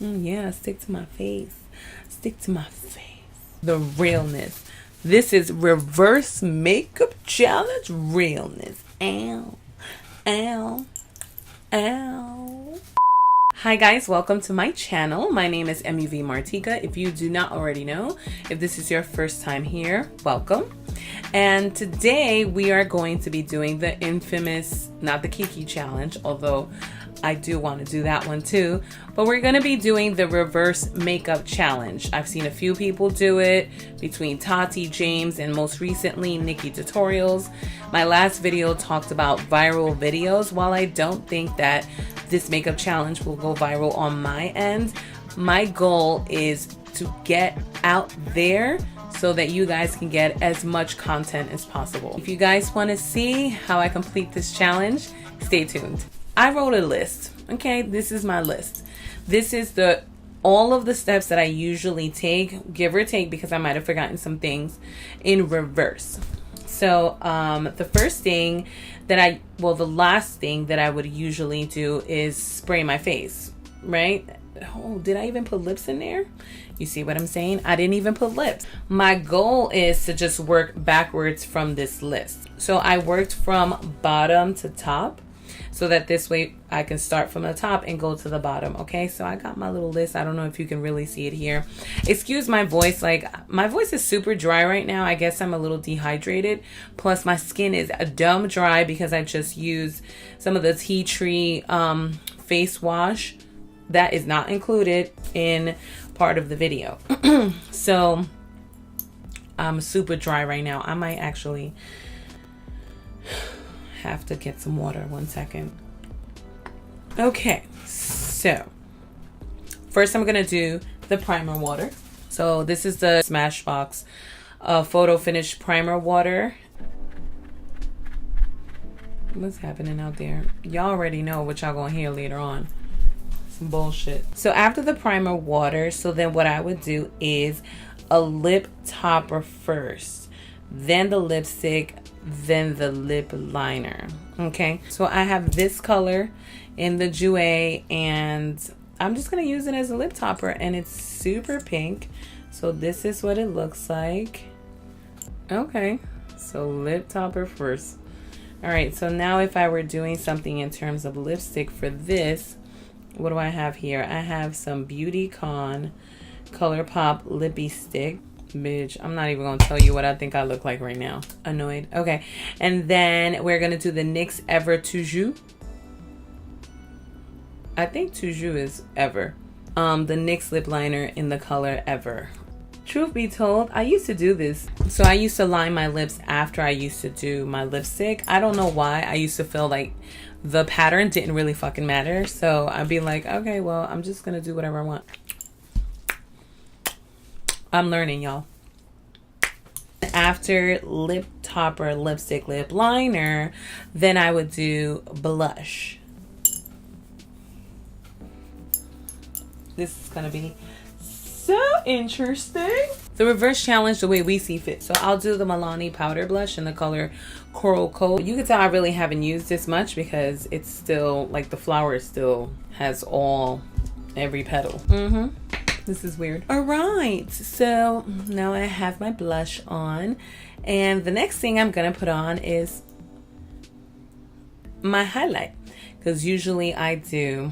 Yeah, stick to my face. Stick to my face. The realness. This is reverse makeup challenge realness. Ow. Ow. Ow. Hi guys, welcome to my channel. My name is MUVMarteekah. If you do not already know, if this is your first time here, welcome. And today we are going to be doing the infamous, not the Kiki challenge, although I do want to do that one too, but we're going to be doing the reverse makeup challenge. I've seen a few people do it between Tati, James, and most recently Nikki Tutorials. My last video talked about viral videos. While I don't think that this makeup challenge will go viral on my end, my goal is to get out there so that you guys can get as much content as possible. If you guys want to see how I complete this challenge, stay tuned. I wrote a list. Okay, this is my list. This is all of the steps that I usually take, give or take, because I might have forgotten some things, in reverse. So the first thing that the last thing that I would usually do is spray my face, right? Oh, did I even put lips in there? You see what I'm saying? I didn't even put lips. My goal is to just work backwards from this list. So I worked from bottom to top, so that this way I can start from the top and go to the bottom. Okay, so I got my little list. I don't know if you can really see it here. Excuse my voice. Like, my voice is super dry right now. I guess I'm a little dehydrated. Plus my skin is dumb dry because I just used some of the tea tree face wash that is not included in part of the video. So I'm super dry right now. I might actually have to get some water. 1 second. Okay, so first I'm gonna do the primer water. So this is the Smashbox Photo Finish Primer Water. What's happening out there? Y'all already know what y'all gonna hear later on. Some bullshit. So after the primer water, so then what I would do is a lip topper first, then the lipstick, then the lip liner. Okay, so I have this color in the Jouer, and I'm just gonna use it as a lip topper, and it's super pink. So this is what it looks like. Okay, so lip topper first. All right, so now if I were doing something in terms of lipstick for this, what do I have here? I have some Beauty Con ColourPop Lippy Stick. Bitch, I'm not even gonna tell you what I think I look like right now. Annoyed. Okay, and then we're gonna do the NYX Ever Toujours. I think Toujours is Ever. The NYX lip liner in the color Ever. Truth be told, I used to do this. So I used to line my lips after I used to do my lipstick. I don't know why. I used to feel like the pattern didn't really fucking matter. So I'd be like, okay, well, I'm just gonna do whatever I want. I'm learning, y'all. After lip topper, lipstick, lip liner, then I would do blush. This is gonna be so interesting. The reverse challenge the way we see fit. So I'll do the Milani powder blush in the color Coral Coat. You can tell I really haven't used this much because it's still, like, the flower still has every petal. This is weird. All right, so now I have my blush on, and the next thing I'm gonna put on is my highlight, because usually I do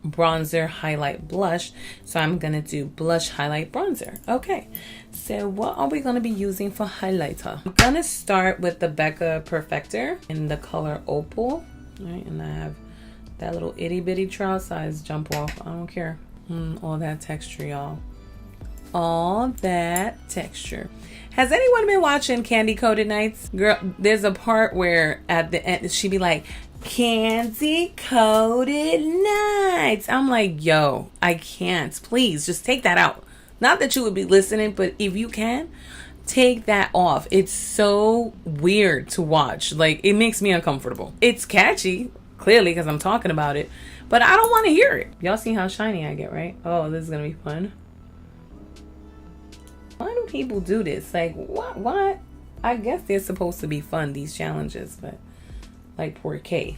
bronzer, highlight, blush, so I'm gonna do blush, highlight, bronzer. Okay, so what are we gonna be using for highlighter? I'm gonna start with the Becca Perfector in the color Opal. All right, and I have that little itty bitty trial size jump off. I don't care. All that texture, y'all. All that texture. Has anyone been watching Candy Coated Nights? Girl, there's a part where at the end she be like, Candy Coated Nights. I'm like, yo, I can't. Please just take that out. Not that you would be listening, but if you can, take that off. It's so weird to watch. Like, it makes me uncomfortable. It's catchy, clearly, because I'm talking about it, but I don't want to hear it. Y'all see how shiny I get, right? Oh, this is gonna be fun. Why do people do this? Like, what? I guess they're supposed to be fun, these challenges, but like, por qué?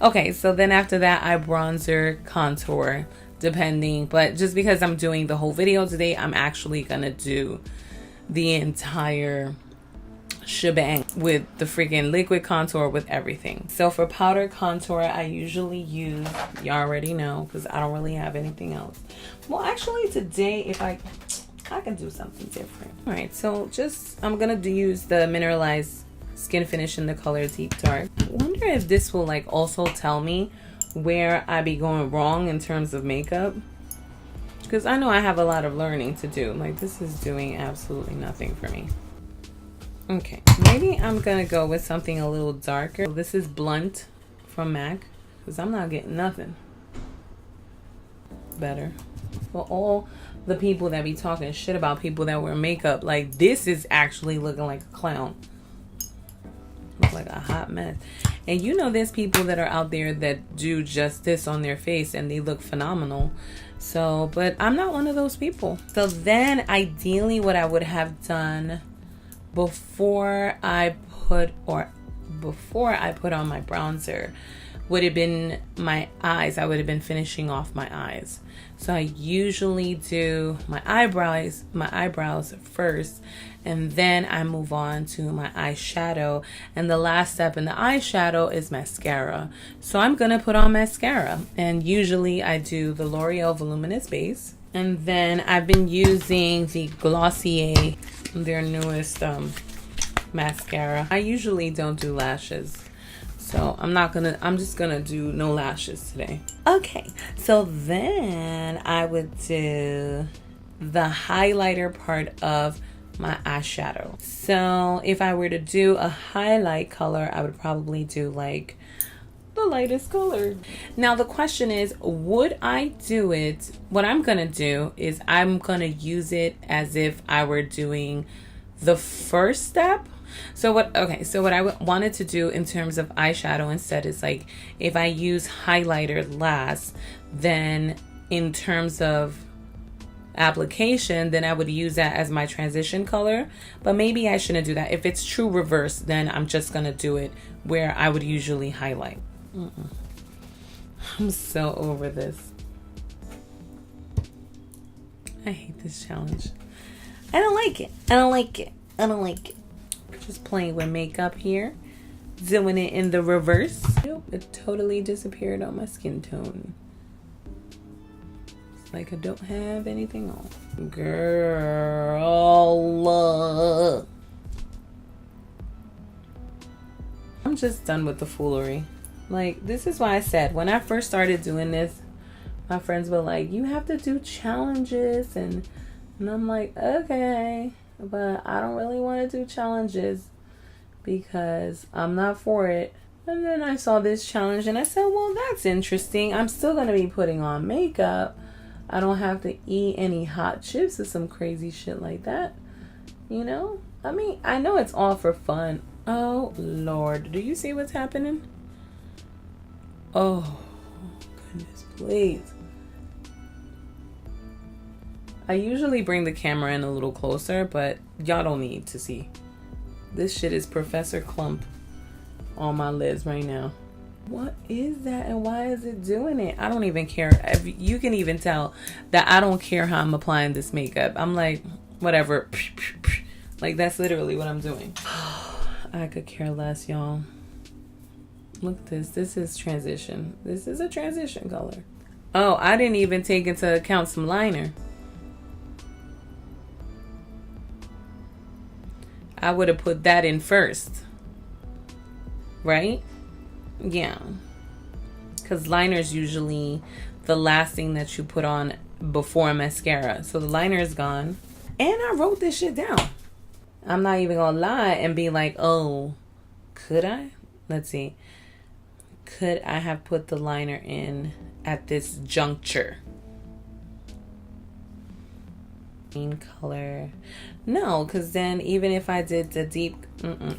Okay, so then after that, I bronzer, contour, depending. But just because I'm doing the whole video today, I'm actually going to do the entire shebang with the freaking liquid contour with everything. So for powder contour, I usually use, you already know, because I don't really have anything else. Well, actually today, if I can do something different. All right, so I'm going to use the mineralized skin finish in the color Deep Dark. I wonder if this will like also tell me where I be going wrong in terms of makeup, because I know I have a lot of learning to do. Like, this is doing absolutely nothing for me. Okay, maybe I'm gonna go with something a little darker. This is Blunt from MAC, because I'm not getting nothing better. For all the people that be talking shit about people that wear makeup, like, this is actually looking like a clown. Look like a hot mess. And you know, there's people that are out there that do just this on their face and they look phenomenal. So, but I'm not one of those people. So then ideally what I would have done before I put on my bronzer would have been my eyes. I would have been finishing off my eyes. So I usually do my eyebrows first, and then I move on to my eyeshadow. And the last step in the eyeshadow is mascara. So I'm gonna put on mascara, and usually I do the L'Oreal Voluminous Base. And then I've been using the Glossier, their newest mascara. I usually don't do lashes, so I'm just gonna do no lashes today. Okay, so then I would do the highlighter part of my eyeshadow. So if I were to do a highlight color, I would probably do like the lightest color. Now the question is, would I do it? What I'm gonna do is I'm gonna use it as if I were doing the first step. So what I wanted to do in terms of eyeshadow instead is, like, if I use highlighter last, then in terms of application, then I would use that as my transition color. But maybe I shouldn't do that. If it's true reverse, then I'm just gonna do it where I would usually highlight. I'm so over this. I hate this challenge. I don't like it. I don't like it. I don't like it. Just playing with makeup here. Doing it in the reverse. Nope, it totally disappeared on my skin tone. It's like I don't have anything on. Girl. I'm just done with the foolery. Like, this is why I said, when I first started doing this, my friends were like, you have to do challenges. And I'm like, okay, but I don't really want to do challenges because I'm not for it. And then I saw this challenge and I said, well, that's interesting. I'm still going to be putting on makeup. I don't have to eat any hot chips or some crazy shit like that. You know? I mean, I know it's all for fun. Oh, Lord. Do you see what's happening? Oh, goodness, please. I usually bring the camera in a little closer, but y'all don't need to see. This shit is Professor Clump on my lids right now. What is that and why is it doing it? I don't even care. You can even tell that I don't care how I'm applying this makeup. I'm like, whatever. Like, that's literally what I'm doing. I could care less, y'all. Look at this. This is transition. This is a transition color. Oh, I didn't even take into account some liner. I would have put that in first. Right? Yeah. Because liner is usually the last thing that you put on before mascara. So the liner is gone. And I wrote this shit down. I'm not even gonna lie and be like, oh, could I? Let's see. Could I have put the liner in at this juncture? Green color. No, because then even if I did the deep...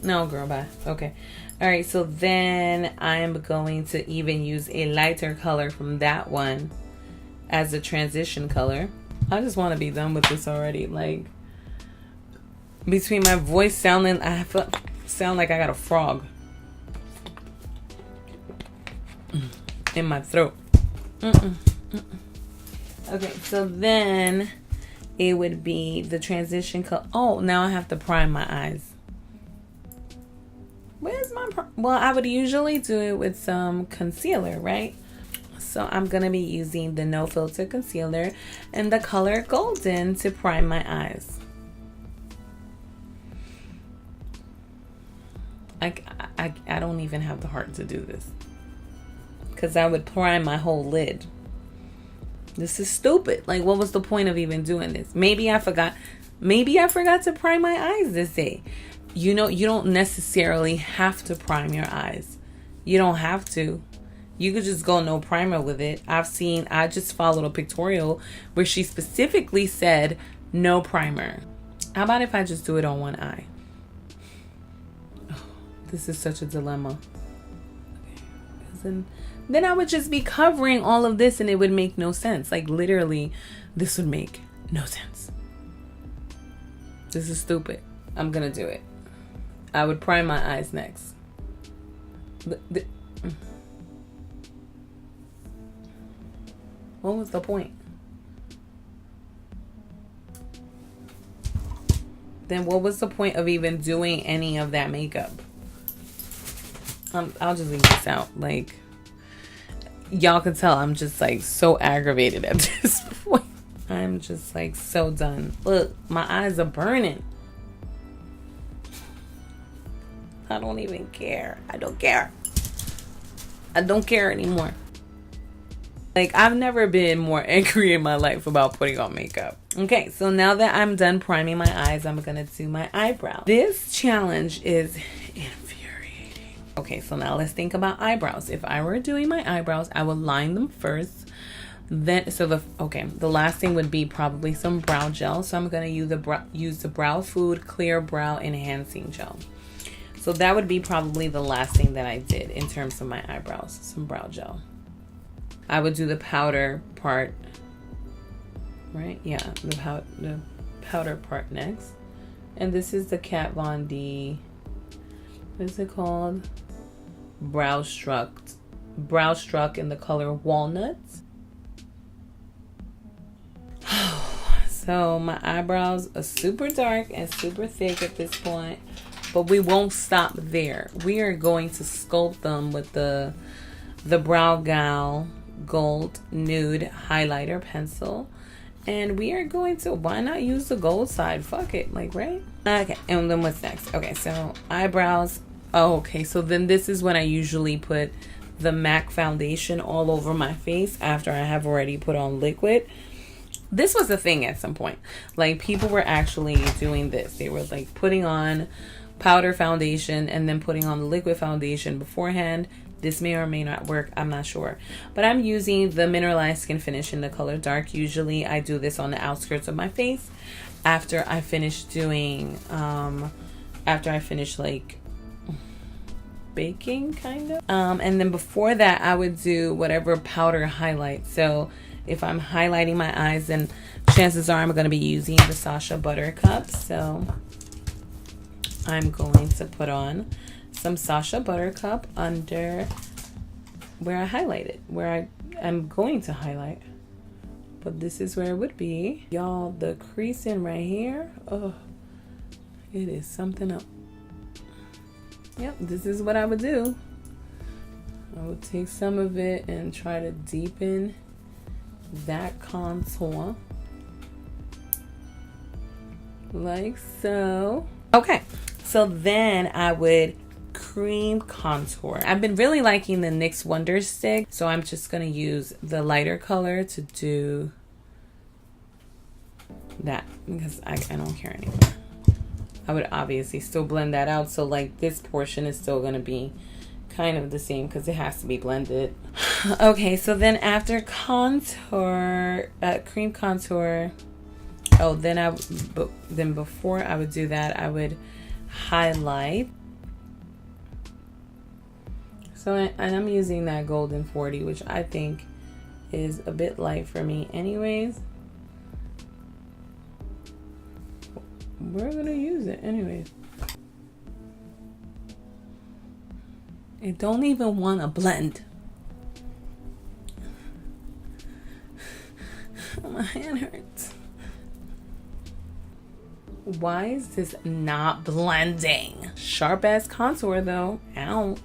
No, girl, bye. Okay. All right, so then I'm going to even use a lighter color from that one as a transition color. I just want to be done with this already. Like, between my voice sounding... I sound like I got a frog. in my throat. Okay, so then it would be the transition color. Oh, now I have to prime my eyes. Where's my well, I would usually do it with some concealer, right? So I'm going to be using the No Filter Concealer and the color Golden to prime my eyes. I don't even have the heart to do this, because I would prime my whole lid. This is stupid. Like, what was the point of even doing this? Maybe I forgot to prime my eyes this day. You know, you don't necessarily have to prime your eyes. You don't have to. You could just go no primer with it. I just followed a pictorial where she specifically said no primer. How about if I just do it on one eye? Oh, this is such a dilemma. Then I would just be covering all of this and it would make no sense. Like, literally, this would make no sense. This is stupid. I'm gonna do it. I would prime my eyes next. What was the point? Then what was the point of even doing any of that makeup? I'll just leave this out. Like, y'all can tell I'm just like so aggravated at this point. I'm just like so done. Look, my eyes are burning. I don't even care. I don't care. I don't care anymore. Like, I've never been more angry in my life about putting on makeup. Okay, so now that I'm done priming my eyes, I'm gonna do my eyebrows. This challenge is infuriating. Okay, so now let's think about eyebrows. If I were doing my eyebrows, I would line them first. Then, the last thing would be probably some brow gel. So I'm gonna use the Brow Food Clear Brow Enhancing Gel. So that would be probably the last thing that I did in terms of my eyebrows, some brow gel. I would do the powder part, right? Yeah, the powder part next. And this is the Kat Von D, what is it called? Brow Struck in the color Walnuts. So my eyebrows are super dark and super thick at this point. But we won't stop there. We are going to sculpt them with the Brow Gal Gold Nude Highlighter Pencil. And we are going to, why not use the gold side? Fuck it, like, right? Okay, and then what's next? Okay, so eyebrows. Oh, okay, so then this is when I usually put the MAC foundation all over my face after I have already put on liquid. This was a thing at some point. Like, people were actually doing this. They were like putting on powder foundation and then putting on the liquid foundation beforehand. This may or may not work, I'm not sure, but I'm using the Mineralized Skin Finish in the color Dark. Usually I do this on the outskirts of my face after I finish doing like baking, kind of, and then before that I would do whatever powder highlight. So if I'm highlighting my eyes, then chances are I'm going to be using the Sacha Buttercup. So I'm going to put on some Sacha Buttercup under where I highlighted, where I'm going to highlight. But this is where it would be. Y'all, the creasing right here, oh, it is something else. Yep, this is what I would do. I would take some of it and try to deepen that contour. Like so. Okay, so then I would cream contour. I've been really liking the NYX Wonder Stick, so I'm just gonna use the lighter color to do that because I don't care anymore. I would obviously still blend that out, so like this portion is still gonna be kind of the same because it has to be blended. Okay, so then after contour, cream contour, oh, then before I would do that, I would highlight. So, and I'm using that Golden 40, which I think is a bit light for me anyways. We're gonna use it anyways. It don't even want to blend. My hand hurts. Why is this not blending? Sharp ass contour though. Ow.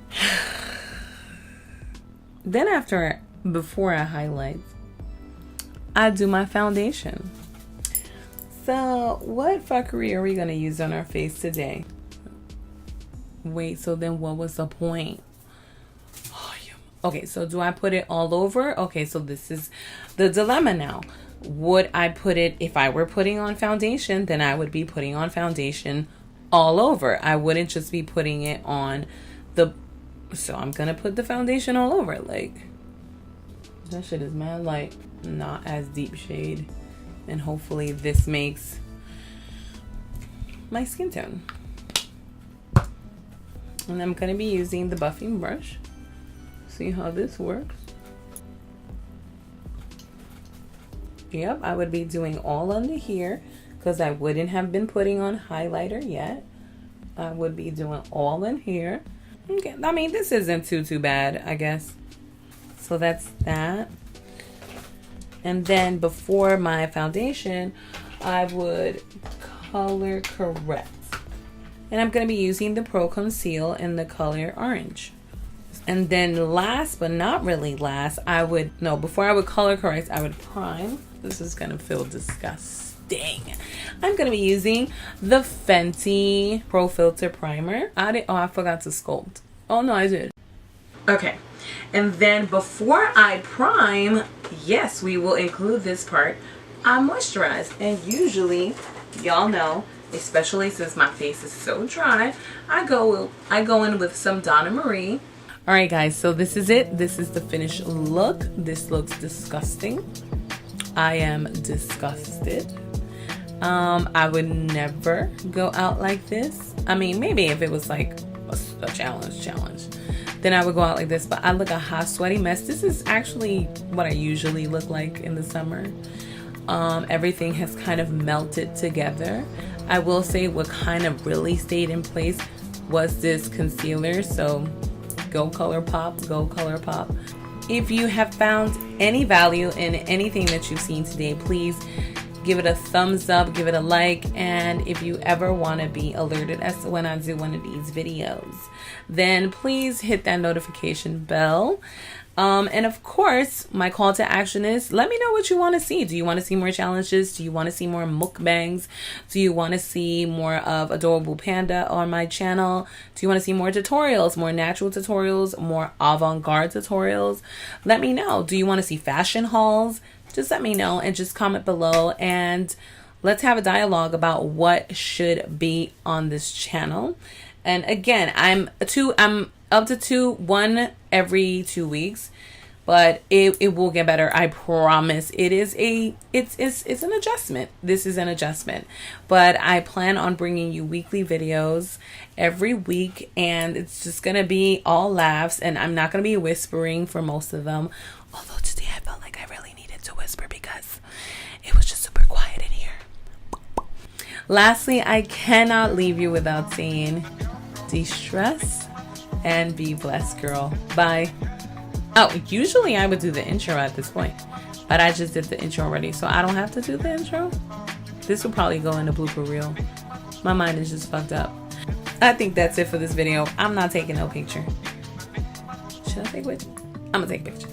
Then before I highlight, I do my foundation. So what fuckery are we gonna use on our face today? Wait, so then what was the point? Okay, so do I put it all over? Okay, so this is the dilemma now. Would I put it, if I were putting on foundation, then I would be putting on foundation all over. I wouldn't just be putting it on so I'm gonna put the foundation all over. Like, that shit is mad light, not as deep shade. And hopefully this makes my skin tone. And I'm gonna be using the buffing brush. See how this works. Yep, I would be doing all under here because I wouldn't have been putting on highlighter yet. I would be doing all in here. Okay, I mean, this isn't too bad, I guess. So that's that. And then before my foundation, I would color correct. And I'm going to be using the Pro Conceal in the color orange. And then last but not really last, before I would color correct, I would prime. This is gonna feel disgusting. I'm gonna be using the Fenty Pro Filter Primer. I forgot to sculpt. Oh no, I did. Okay, and then before I prime, yes, we will include this part. I moisturize, and usually, y'all know, especially since my face is so dry, I go in with some Donna Marie. All right, guys, so this is it. This is the finished look. This looks disgusting. I am disgusted. I would never go out like this. I mean, maybe if it was like a challenge, then I would go out like this, but I look a hot, sweaty mess. This is actually what I usually look like in the summer. Everything has kind of melted together. I will say what kind of really stayed in place was this concealer, so go color pop, go color pop. If you have found any value in anything that you've seen today, please give it a thumbs up, give it a like, and if you ever want to be alerted as to when I do one of these videos, then please hit that notification bell. And of course, my call to action is, let me know what you want to see. Do you want to see more challenges? Do you want to see more mukbangs? Do you want to see more of Adorable Panda on my channel? Do you want to see more tutorials, more natural tutorials, more avant-garde tutorials? Let me know. Do you want to see fashion hauls? Just let me know and just comment below, and let's have a dialogue about what should be on this channel. And again, I'm up to one every 2 weeks, but it will get better. I promise. It's an adjustment. This is an adjustment, but I plan on bringing you weekly videos every week, and it's just gonna be all laughs, and I'm not gonna be whispering for most of them. Although today I felt like I really needed to whisper because it was just super quiet in here. Lastly, I cannot leave you without saying, de-stress and be blessed, girl. Bye. Oh, usually I would do the intro at this point, but I just did the intro already, so I don't have to do the intro. This will probably go in the blooper reel. My mind is just fucked up. I think that's it for this video. I'm not taking no picture. Should I take a picture? I'm gonna take a picture.